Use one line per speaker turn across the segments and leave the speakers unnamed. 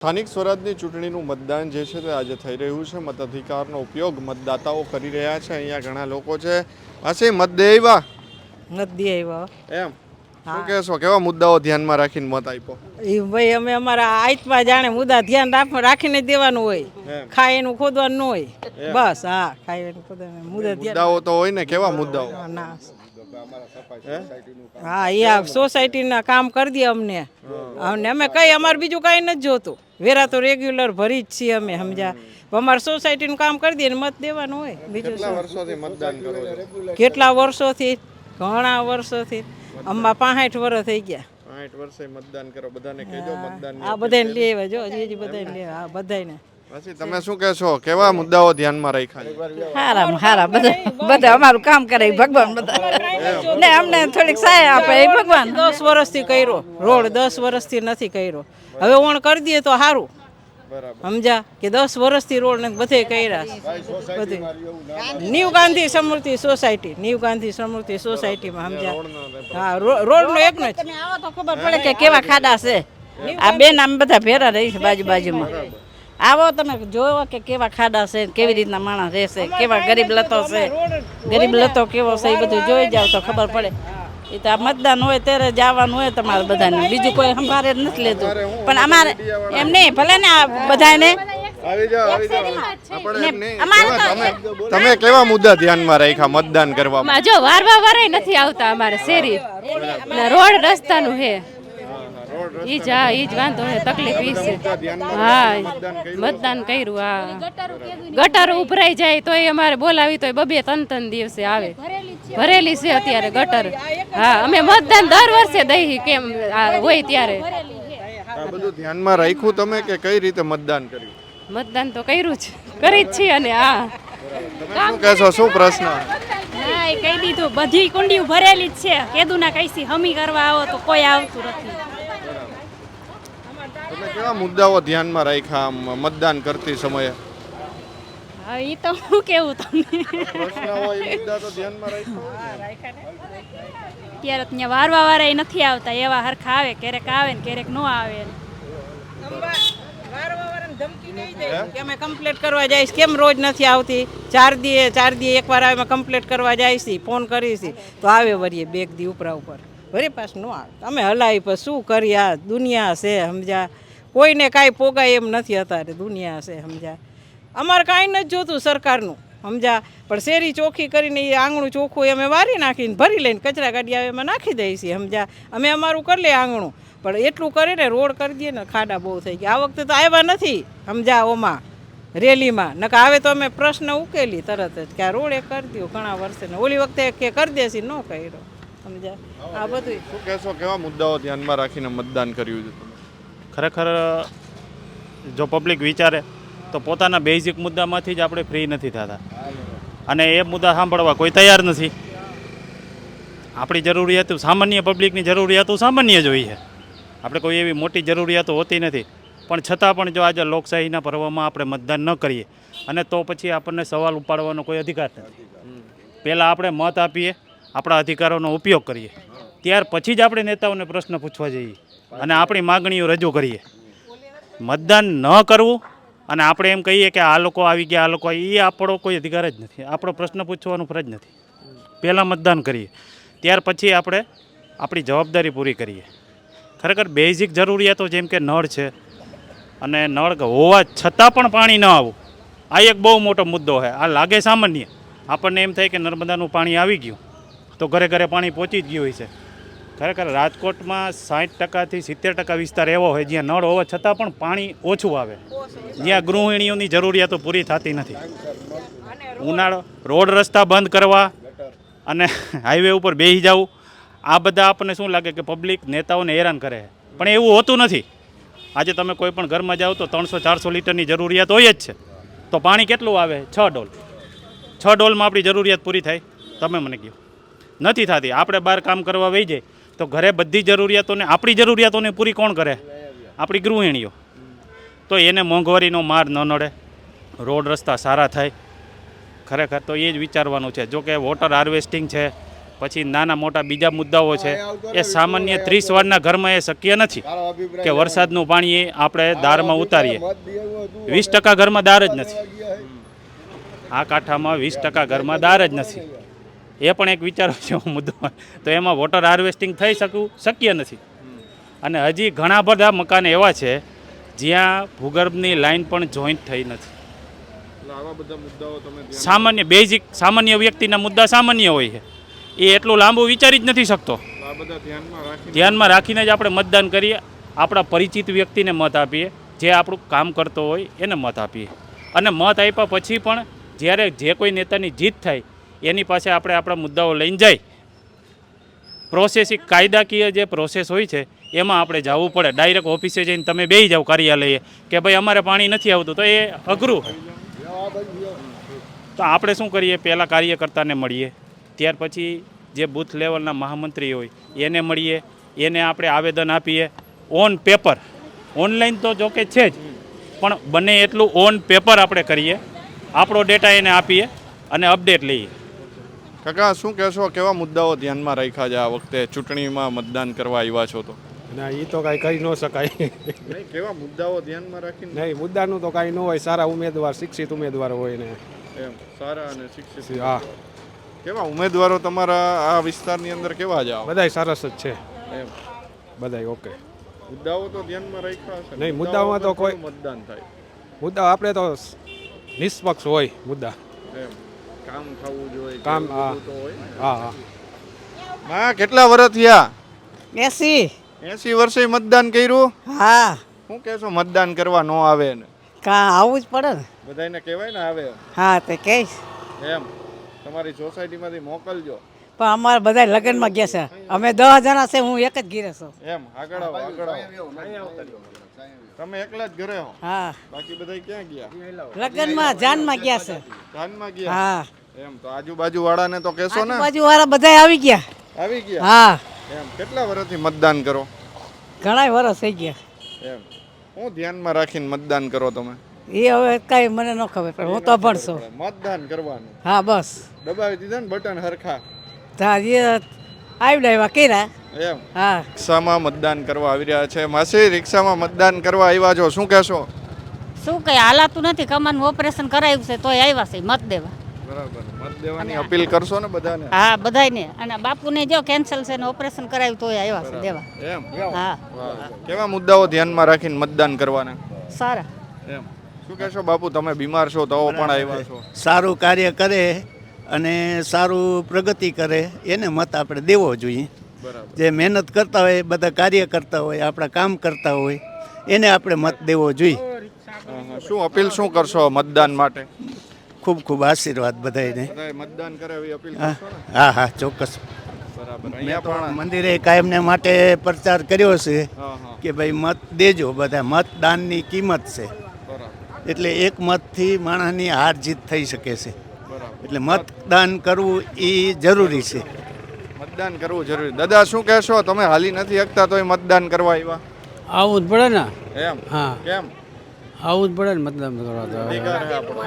સ્થાનિક સ્વરાજની ચૂંટણીનું મતદાન જે છે તે આજે થઈ રહ્યું છે। મતાધિકારનો ઉપયોગ મતદાતાઓ કરી રહ્યા છે। અહીંયા ઘણા લોકો છે। પાછી મત દે આવ્યા
નથી આવ્યો
એમ શું કહેશો? કેવા મુદ્દાઓ ધ્યાનમાં રાખીને મત આપ્યો?
એ ભાઈ અમે અમારા આઈતમાં જાણે મુદ્દા ધ્યાન રાખીને દેવાનું હોય, ખાય એનું ખોદવાનું ન હોય બસ। હા, ખાય એનું ખોદવાનું
મુદ્દાઓ તો હોય ને, કેવા મુદ્દાઓ?
ના હા, એ સોસાયટીના કામ કરી દે અમને, અમે કઈ અમારે બીજું કાંઈ નથી જોતું। વેરા તો રેગ્યુલર ભરી જ છીએ અમે, સમજ્યા? અમારે સોસાયટીનું કામ કરી દે ને મત દેવાનું હોય। બીજું
કેટલા વર્ષોથી મતદાન કરો છો?
કેટલા વર્ષોથી? ઘણા વર્ષોથી, અમારા 65 વર્ષ થઈ ગયા।
65 વર્ષે મતદાન કરો, બધાને કહેજો મતદાન
આ બધાને લેવા જો, હજી બધાને લેવા, હા બધાને।
પછી તમે શું કહેશો? કેવા મુદ્દાઓ ધ્યાનમાં રાખ્યા?
હારા હારા બધા અમારું કામ કરે ભગવાન બધા ને અમને થોડીક સહાય આપે એ ભગવાન।
10 વર્ષથી કર્યો રોડ, 10 વર્ષથી નથી કર્યો, હવે ઓણ કરી દઈએ તો સારું, સમજા? કે 10 વર્ષથી રોડ ને બધે કર્યા બધું। ન્યૂ ગાંધી સમૃદ્ધિ સોસાયટી, ન્યૂ ગાંધી સમૃદ્ધિ સોસાયટીમાં, સમજ્યા? હા, રોડ નો એક નો
તમે આવો તો ખબર પડે કે કેવા ખાડા છે। આ બેન આમ બધા ભેરા રહી છે બાજુ બાજુમાં, આવો તમે જોવો કે કેવા ખાડા છે, કેવી રીતના માણસ રહેશે, કેવા ગરીબ લતો છે, ગરીબ લતો કેવો છે, એ બધું જોઈ જાવ તો ખબર પડે। એ તો આ મતદાન હોય ત્યારે જવાનું હોય તમારે બધાને, બીજું કોઈ સંભાળે જ નથી લેતું। પણ અમારે એમ નહીં, ભલે ને આ બધાને
તમે કેવા મુદ્દા ધ્યાનમાં રાખ્યા મતદાન કરવામાં?
જો વારવા નથી આવતા અમારે શેરી, રોડ રસ્તાનું હે, ઈ જ વાંધો હે, તકલીફ ઈ છે। હા, મતદાન કર્યું। હા, ગટર ઉભરાઈ જાય તોય અમારે બોલાવી તોય 2-3 દિવસે આવે, ભરેલી છે અત્યારે ગટર। હા, અમે મતદાન દર વર્ષે દઈ કેમ હોય ત્યારે।
આ બધું ધ્યાનમાં રાખ્યું તમે કે કઈ રીતે મતદાન કર્યું?
મતદાન તો કર્યું જ, કરી જ છીએ। અને હા,
શું કહેશો? શું પ્રશ્ન?
હા, એ કહી દીધું, બધી કુંડીઓ ભરેલી જ છે। કેદુના કઈસી હમી કરવા આવો તો કોઈ આવતું નથી।
તમે કેવા મુદ્દાઓ ધ્યાનમાં રાખ્યા મતદાન કરતી સમયે?
હા, એ તો શું કેવું તમને,
પ્રશ્ન હોય એ મુદ્દા તો ધ્યાનમાં રાખ્યા।
અત્યારે ત્યાં વારવા વાળા નથી આવતા, એવા હરખા આવે, ક્યારેક આવે ને ક્યારેક ન આવે।
કે અમે કમ્પ્લીટ કરવા જઈશ, કેમ રોજ નથી આવતી? 4 દી એકવાર આવે, કમ્પ્લીટ કરવા જઈશી, ફોન કરીશી તો આવે વરીએ 2 દી ઉપરા ઉપર, વરી પાસ ન આવે। અમે હલાવી પછી શું કરીએ? આ દુનિયા છે, સમજ્યા? કોઈને કાંઈ પોગાય એમ નથી અત્યારે, દુનિયા છે, સમજ્યા? અમારે કાંઈ નથી જોતું સરકારનું, સમજ્યા? પણ શેરી ચોખ્ખી કરીને એ આંગણું ચોખ્ખું અમે વારી નાખીને ભરી લઈને કચરા ગાડી આવે એમાં નાખી દઈએ છીએ, સમજ્યા? અમે અમારું કરી લઈએ આંગણું, પણ એટલું કરીને રોડ કરી દઈએ ને, ખાડા બહુ થઈ ગયા। આ વખતે તો આવ્યા નથી, સમજ્યા? ઓમાં રેલીમાં નકા આવે તો અમે પ્રશ્ન ઉકેલી તરત જ કે આ રોડ એ કરી દો ઘણા વર્ષે, ને ઓલી વખતે કે કરી દેસી, ન કર્યો, સમજ્યા? આ બધું
શું કહેશો? કેવા મુદ્દાઓ ધ્યાનમાં રાખીને મતદાન કર્યું છે?
ખરેખર જો પબ્લિક વિચારે તો પોતાના બેઝિક મુદ્દામાંથી જ આપણે ફ્રી નથી થતા, અને એ મુદ્દા સાંભળવા કોઈ તૈયાર નથી। આપણી જરૂરિયાતો, સામાન્ય પબ્લિકની જરૂરિયાતો સામાન્ય જ હોય છે, આપણે કોઈ એવી મોટી જરૂરિયાતો હોતી નથી। પણ છતાં પણ જો આજે લોકશાહીના પર્વમાં આપણે મતદાન ન કરીએ અને તો પછી આપણને સવાલ ઉપાડવાનો કોઈ અધિકાર નથી। પહેલાં આપણે મત આપીએ, આપણા અધિકારોનો ઉપયોગ કરીએ, ત્યાર પછી જ આપણે નેતાઓને પ્રશ્ન પૂછવા જઈએ અને આપણી માગણીઓ રજૂ કરીએ। મતદાન ન કરવું અને આપણે એમ કહીએ કે આ લોકો આવી ગયા, આ લોકો, એ આપણો કોઈ અધિકાર જ નથી, આપણો પ્રશ્ન પૂછવાનો ફરજ નથી। પહેલાં મતદાન કરીએ, ત્યાર પછી આપણે આપણી જવાબદારી પૂરી કરીએ। ખરેખર બેઝિક જરૂરિયાતો જેમ કે નળ છે, અને નળ હોવા છતાં પણ પાણી ન આવવું, આ એક બહુ મોટો મુદ્દો છે। આ લાગે સામાન્ય, આપણને એમ થાય કે નર્મદાનું પાણી આવી ગયું તો ઘરે ઘરે પાણી પહોંચી જ ગયું હોય છે। ખરેખર રાજકોટમાં 60% થી 70% વિસ્તાર એવો હોય જ્યાં નળ હોવા છતાં પણ પાણી ઓછું આવે, જ્યાં ગૃહિણીઓની જરૂરિયાતો પૂરી થતી નથી। ઉનાળો, રોડ રસ્તા બંધ કરવા અને હાઈવે ઉપર બેસી જવું, આ બધા આપણને શું લાગે કે પબ્લિક નેતાઓને હેરાન કરે, પણ એવું હોતું નથી। આજે તમે કોઈ પણ ઘરમાં જાઓ તો 300-400 લીટરની જરૂરિયાત હોય જ છે, તો પાણી કેટલું આવે? 6 ડોલ। 6 ડોલમાં આપણી જરૂરિયાત પૂરી થાય? તમે મને કહો, નથી થતી। આપણે બહાર કામ કરવા વહી જાય તો ઘરે બધી જરૂરિયાતોને, આપણી જરૂરિયાતોને પૂરી કોણ કરે? આપણી ગૃહિણીઓ। તો એને મોંઘવારીનો માર ન નડે, રોડ રસ્તા સારા થાય, ખરેખર તો એ જ વિચારવાનું છે। જો કે વોટર હાર્વેસ્ટિંગ છે, પછી નાના મોટા બીજા મુદ્દાઓ છે એ સામાન્ય 30 વારના ઘરમાં એ શક્ય નથી કે વરસાદનું પાણી આપણે દારમાં ઉતારીએ. 20% ઘરમાં દાર જ નથી. આ કાંઠામાં 20% ઘરમાં દાર જ નથી. એ પણ એક વિચારો છે મુદ્દો. તો એમાં વોટર હાર્વેસ્ટિંગ થઈ શક્ય નથી. અને હજી ઘણા બધા મકાન એવા છે જ્યાં ભૂગર્ભની લાઈન પણ જોઈન્ટ થઈ નથી.
આવા બધા મુદ્દાઓ તમે
સામાન્ય બેઝિક સામાન્ય વ્યક્તિના મુદ્દા સામાન્ય હોય છે. એ એટલું લાંબુ વિચારી જ નથી શકતો.
આ બધા
ધ્યાનમાં રાખીને જ આપણે મતદાન કરીએ. આપણા પરિચિત વ્યક્તિને મત આપીએ, જે આપણું કામ કરતો હોય એને મત આપીએ. અને મત આપ્યા પછી પણ જ્યારે જે કોઈ નેતાની જીત થાય એની પાસે આપણે આપણા મુદ્દાઓ લઈને જાય. પ્રોસેસિંગ કાયદાકીય જે પ્રોસેસ હોય છે એમાં આપણે જવું પડે. ડાયરેક્ટ ઓફિસે જઈને તમે બેસી જાઓ કાર્યાલયે કે ભાઈ અમારે પાણી નથી આવતું, તો એ અઘરું. તો આપણે શું કરીએ, પહેલાં કાર્યકર્તાને મળીએ, ત્યાર પછી જે બૂથ લેવલના મહામંત્રી હોય એને મળીએ, એને આપણે આવેદન આપીએ ઓન પેપર. ઓનલાઈન તો જોકે છે જ, પણ બને એટલું ઓન પેપર આપણે કરીએ, આપણો ડેટા એને આપીએ અને અપડેટ લઈએ.
કાકા શું કહેશો, કેવા મુદ્દાઓ ધ્યાનમાં રાખ્યા છે આ વખતે ચૂંટણીમાં મતદાન કરવા આવ્યા છો તો?
ના, એ તો કાંઈ કરી ન શકાય.
નહીં, કેવા મુદ્દાઓ ધ્યાનમાં રાખીને?
નહીં, મુદ્દાનું તો કાંઈ ન હોય. સારા ઉમેદવાર, શિક્ષિત ઉમેદવાર હોય ને
એમ સારા અને શિક્ષિત.
હા,
કેવા ઉમેદવારો તમારા આ વિસ્તારની અંદર કેવા જ આવે?
બધાય સરસ જ છે.
એમ
બધાય ઓકે.
મુદ્દાઓ તો ધ્યાનમાં રાખ્યા હશે?
નહીં, મુદ્દાઓમાં તો કોઈ
મતદાન થાય.
મુદ્દા આપણે તો નિષ્પક્ષ હોય મુદ્દા.
એમ કામ થવું જોઈએ,
કામ,
એવું
હા.
બધું તો હોય ને.
હા હા.
માં કેટલા વર્ષ થયા?
80.
80 વર્ષે મતદાન કર્યું?
હા,
શું કહેશો, મતદાન કરવા ન આવે ને?
આવું જ પડે ને.
બધાને કહેવાય ને આવે.
હા, તે કહીશ.
એમ તમારી સોસાયટીમાંથી મોકલજો.
પણ અમારે બધા લગ્નમાં ગયા છે. અમે 10 જણા છે, હું એક જ ઘીરે છું.
એમ આગળ આવો, આગળ આવો. તમે એકલા જ ઘરે હો?
હા,
બાકી બધા ક્યાં ગયા?
લગ્નમાં જાનમાં ગયા છે.
જાનમાં ગયા?
હા,
એમ તો આજુબાજુ વાળાને તો કહેશો ને.
આજુબાજુ વાળા બધા આવી ગયા.
આવી ગયા?
હા,
એમ કેટલા વર્ષથી મતદાન કરો?
ઘણા વર્ષ થઈ ગયા.
એમ હું ધ્યાનમાં રાખીને મતદાન કરો તમે?
એ હવે કઈ મને ન ખબર પડે, હું તો ભણશું.
મતદાન કરવાનું.
હા, બસ
દબાવી દીધા ને બટન હરખા.
આવી એવા કર્યા.
એમ
હા,
રિક્ષામાં મતદાન કરવા આવી રહ્યા છે. માસી, રિક્ષામાં મતદાન કરવા આવ્યા છો, શું કહેશો?
શું કંઈ હાલાતું નથી. કમરનું ઓપરેશન કરાવ્યું છે તોય આવ્યા છે મત દેવા.
બરાબર, મત દેવાની અપીલ કરશો ને બધાને?
હા, બધાયને. અને બાપુને જો કેન્સલ છે ને ઓપરેશન કરાવ્યું તોય આવ્યા છે દેવા.
એમ
હા,
કેવા મુદ્દાઓ ધ્યાનમાં રાખીને મતદાન કરવાના?
સારા.
એમ શું કહેશો બાપુ, તમે બીમાર છો તો પણ આવ્યા છો?
સારું કાર્ય કરે અને સારું પ્રગતિ કરે એને મત આપણે દેવો જોઈએ.
બરાબર.
જે મહેનત કરતા હોય, બધા કાર્ય કરતા હોય, આપણા કામ કરતા હોય એને આપણે મત દેવો જોઈએ.
શું અપીલ શું કરશો મતદાન માટે?
ખૂબ ખૂબ આશીર્વાદ બધાને.
બધાએ મતદાન કરે એવી અપીલ કરશો ને?
હા હા, ચોક્કસ.
બરાબર. અહીંયા પણ
મંદિરે કાયમને માટે પ્રચાર કર્યો છે
હા હા
કે ભાઈ મત દેજો. બધા મતદાનની કિંમત છે,
બરાબર
એટલે એક મતથી માણસની હાર જીત થઈ શકે છે.
બરાબર.
એટલે મતદાન કરવું એ જરૂરી છે.
મતદાન કરવું જરૂરી. દાદા શું કહેશો, તમે હાલી નથી શકતા તોય મતદાન કરવા આવ્યા?
આવું જ પડે ને.
એમ
હા,
કેમ?
આવું જ પડે ને મતદાન કરવા તો.
અધિકાર છે આપણો.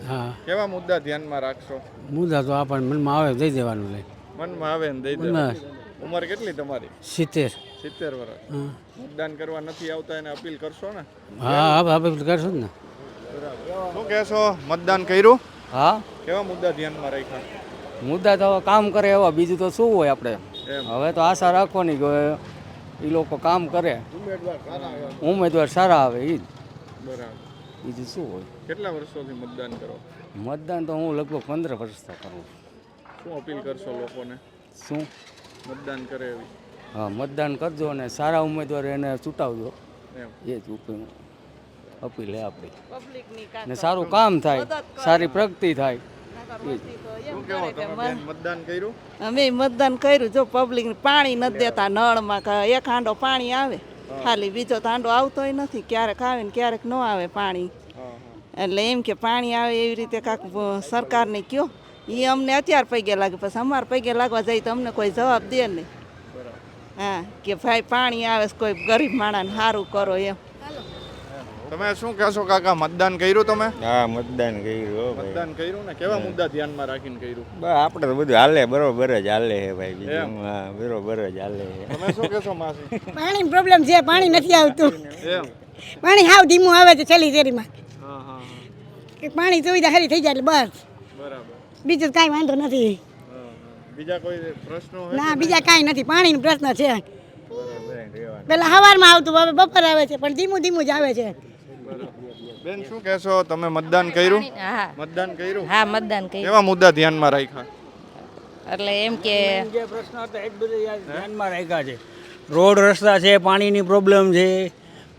હા,
કેવા મુદ્દા ધ્યાનમાં રાખશો?
મુદ્દા તો આપણને મનમાં આવે દઈ દેવાનું લઈ.
મનમાં આવે ને દઈ દે.
બસ.
ઉંમર કેટલી તમારી?
70.
70 વર્ષ.
હા,
મતદાન કરવા નથી આવતા એને અપીલ કરશો ને?
હા, હવે કરશું જ ને.
શું કહેશો, મતદાન કર્યું?
હા,
કેવા મુદ્દા ધ્યાનમાં રાખ્યા?
મુદ્દા તો હવે કામ કરે એવા, બીજું તો શું હોય આપણે.
એમ
હવે તો આશા રાખવાની કે એ લોકો કામ કરે, ઉમેદવાર સારા આવે એ જ.
બરાબર.
બીજું શું હોય.
કેટલા વર્ષોથી મતદાન કરો?
મતદાન તો હું લગભગ 15 વર્ષથી કરું.
શું અપીલ કરશો લોકોને
શું?
મતદાન કરે એવી?
હા, મતદાન કરજો અને સારા ઉમેદવાર એને ચૂંટાવજો,
એમ
એ જ અપીલ હે આપણી. ને સારું કામ થાય, સારી પ્રગતિ થાય એ જ.
શું કહેવો તમે બેન, મતદાન કર્યું?
અમે મતદાન કર્યું. જો પબ્લિક પાણી નથી દેતા નળમાં, એક હાંડો પાણી આવે ખાલી, બીજો તો હાંડો આવતોય નથી. ક્યારેક આવે ને ક્યારેક ન આવે પાણી. એટલે એમ કે પાણી આવે એવી રીતે કાંક સરકારને કયો. એ અમને અત્યારે પૈગે લાગે, પછી અમારે પૈગે લાગવા જાય તો અમને કોઈ જવાબ દે નહીં. હા, કે ભાઈ પાણી આવે કોઈ ગરીબ માણસને સારું કરો એમ.
તમે શું કહેશો કાકા, મતદાન કર્યું તમે?
હા, મતદાન કર્યું.
મતદાન કર્યું ને કેવા મુદ્દા ધ્યાનમાં રાખીને કર્યું?
આપણે તો બધું હાલે, બરોબર જ હાલે છે ભાઈ. બીજું હા, બરોબર જ હાલે છે.
તમે શું કહેશો માસી?
પાણી પ્રોબ્લેમ છે, પાણી નથી આવતું.
એમ?
પાણી હાવ ધીમું આવે છે છેલ્લી શેરીમાં.
હા હા
કે પાણી સુવિધા સારી થઈ જાય એટલે બસ,
બરાબર.
બીજું કાંઈ વાંધો નથી.
બીજા કોઈ પ્રશ્નો હોય?
ના, બીજા કાંઈ નથી, પાણીનો પ્રશ્ન છે.
રહેવાનું.
પેલા સવારમાં આવતું, હવે બપોર આવે છે, પણ ધીમું ધીમું જ આવે છે.
બેન શું કહેશો, તમે મતદાન કર્યું?
હા
મતદાન કર્યું?
હા મતદાન કર્યું.
કેવા મુદ્દા ધ્યાનમાં રાખ્યા?
એટલે એમ કે
જે પ્રશ્ન હતા એ જ બધા ધ્યાનમાં રાખ્યા છે. રોડ રસ્તા છે, પાણીની પ્રોબ્લેમ છે,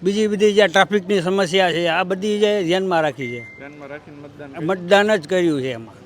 બીજી બધી જે ટ્રાફિકની સમસ્યા છે, આ બધી જે ધ્યાનમાં રાખી છે.
ધ્યાનમાં રાખીને મતદાન
મતદાન જ કર્યું છે એમાં.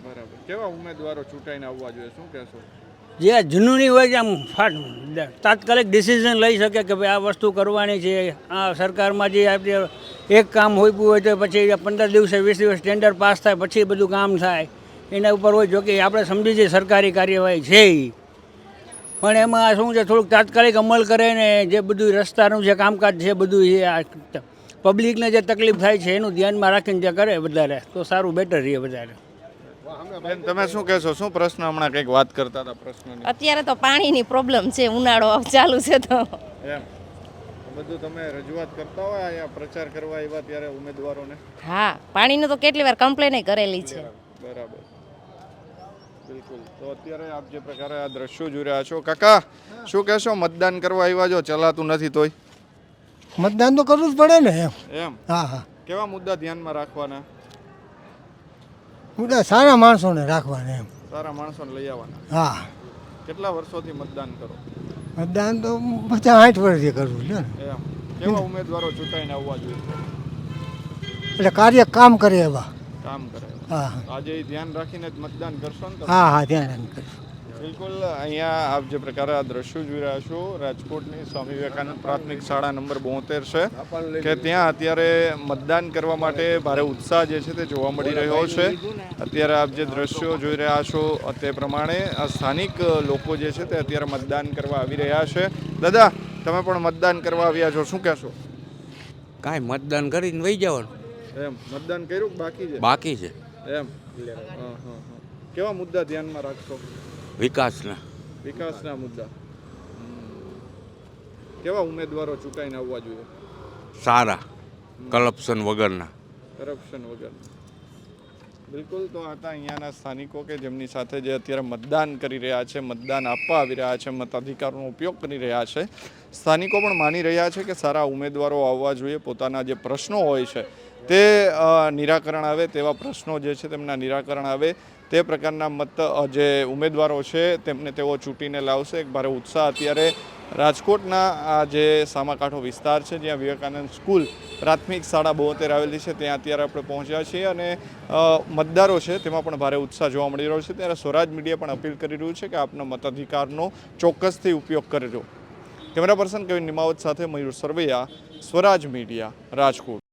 બરાબર. કેવા ઉમેદવારો ચૂંટાઈને આવવા જોઈએ, શું કહેશો?
જે જૂની હોય છે આમ તાત્કાલિક ડિસિઝન લઈ શકે કે ભાઈ આ વસ્તુ કરવાની છે. આ સરકારમાં જે આપણે એક કામ હોઈતું હોય તો પછી 15 દિવસે 20 દિવસ ટેન્ડર પાસ થાય પછી બધું કામ થાય, એના ઉપર હોય. જો કે આપણે સમજી છીએ સરકારી કાર્યવાહી છે એ, પણ એમાં શું છે થોડુંક તાત્કાલિક અમલ કરે ને જે બધું રસ્તાનું જે કામકાજ છે બધું એ આ પબ્લિકને જે તકલીફ થાય છે એનું ધ્યાનમાં રાખીને જે કરે વધારે તો સારું, બેટર રહે વધારે.
બેન તમે શું કહેશો, શું પ્રશ્ન હમણાં કંઈક વાત કરતા હતા પ્રશ્નની?
અત્યારે તો પાણીની પ્રોબ્લેમ છે, ઉનાળો ચાલુ છે તો
એમ બધું તમે રજૂઆત કરતા હોય અહીંયા પ્રચાર કરવા આવ્યા ત્યારે ઉમેદવારોને?
હા, પાણીનું તો કેટલી વાર કમ્પ્લેન કરેલી છે.
બરાબર, બિલકુલ. તો અત્યારે આપ જે પ્રકારે આ દ્રશ્યો જોઈ રહ્યા છો, કાકા શું કહેશો, મતદાન કરવા આવ્યા છો, ચલાતું નથી તોય?
મતદાન તો કરવું જ પડે ને એમ.
એમ?
હા હા,
કેવા મુદ્દા ધ્યાનમાં રાખવાના?
મુદ્દા સારા માણસોને રાખવાના એમ.
સારા માણસોને લઈ આવવાના.
હા,
કેટલા વર્ષોથી મતદાન કરો?
મતદાન તો 50-60 વર્ષથી કરવું છે ને.
એમ કેવા ઉમેદવારો ચૂંટાઈને આવવા જોઈએ?
એટલે કાર્ય કામ કરે એવા.
કામ કરે.
હા
આજે ઈ ધ્યાન રાખીને જ મતદાન કરશો ને તમે?
હા હા, ધ્યાન કરીશું.
બિલકુલ. અહીંયા આપ જે પ્રકારે આ દ્રશ્યો જોઈ રહ્યા છો, રાજકોટની સ્વામી વિવેકાનંદ પ્રાથમિક શાળા નંબર 72 છે કે ત્યાં અત્યારે મતદાન કરવા માટે ભારે ઉત્સાહ જે છે તે જોવા મળી રહ્યો છે. અત્યારે આપ જે દ્રશ્યો જોઈ રહ્યા છો તે પ્રમાણે આ સ્થાનિક લોકો જે છે તે અત્યારે મતદાન કરવા આવી રહ્યા છે. દાદા તમે પણ મતદાન કરવા આવ્યા છો, શું કહેશો?
કાંઈ મતદાન કરીને વહી જવાનું.
એમ મતદાન કર્યું કે બાકી છે?
બાકી છે.
એમ કેવા મુદ્દા ધ્યાનમાં રાખશો?
વિકાસના.
વિકાસના મુદ્દા. કેવા ઉમેદવારો ચૂંટાઈને આવવા જોઈએ?
સારા, કરપ્શન વગરના.
કરપ્શન વગર. બિલકુલ. તો હતા અહીંયાના સ્થાનિકો કે જેમની સાથે જે અત્યારે મતદાન કરી રહ્યા છે, મતદાન આપવા આવી રહ્યા છે, મતાધિકારનો ઉપયોગ કરી રહ્યા છે. સ્થાનિકો પણ માની રહ્યા છે કે સારા ઉમેદવારો આવવા જોઈએ, પોતાના જે પ્રશ્નો હોય છે તે નિરાકરણ આવે, તેવા પ્રશ્નો જે છે તેમના નિરાકરણ આવે તે પ્રકારના જે ઉમેદવારો છે તેમને તેઓ ચૂંટીને લાવશે. એક ભારે ઉત્સાહ અત્યારે રાજકોટના આ જે સામાકાંઠો વિસ્તાર છે જ્યાં વિવેકાનંદ સ્કૂલ પ્રાથમિક શાળા 72 આવેલી છે ત્યાં અત્યારે આપણે પહોંચ્યા છીએ અને મતદારો છે તેમાં પણ ભારે ઉત્સાહ જોવા મળી રહ્યો છે. ત્યારે સ્વરાજ મીડિયા પણ અપીલ કરી રહ્યું છે કે આપના મતાધિકારનો ચોક્કસથી ઉપયોગ કરજો. કેમેરા પર્સન કવિન નિમાવત સાથે મયુર સરવૈયા, સ્વરાજ મીડિયા, રાજકોટ.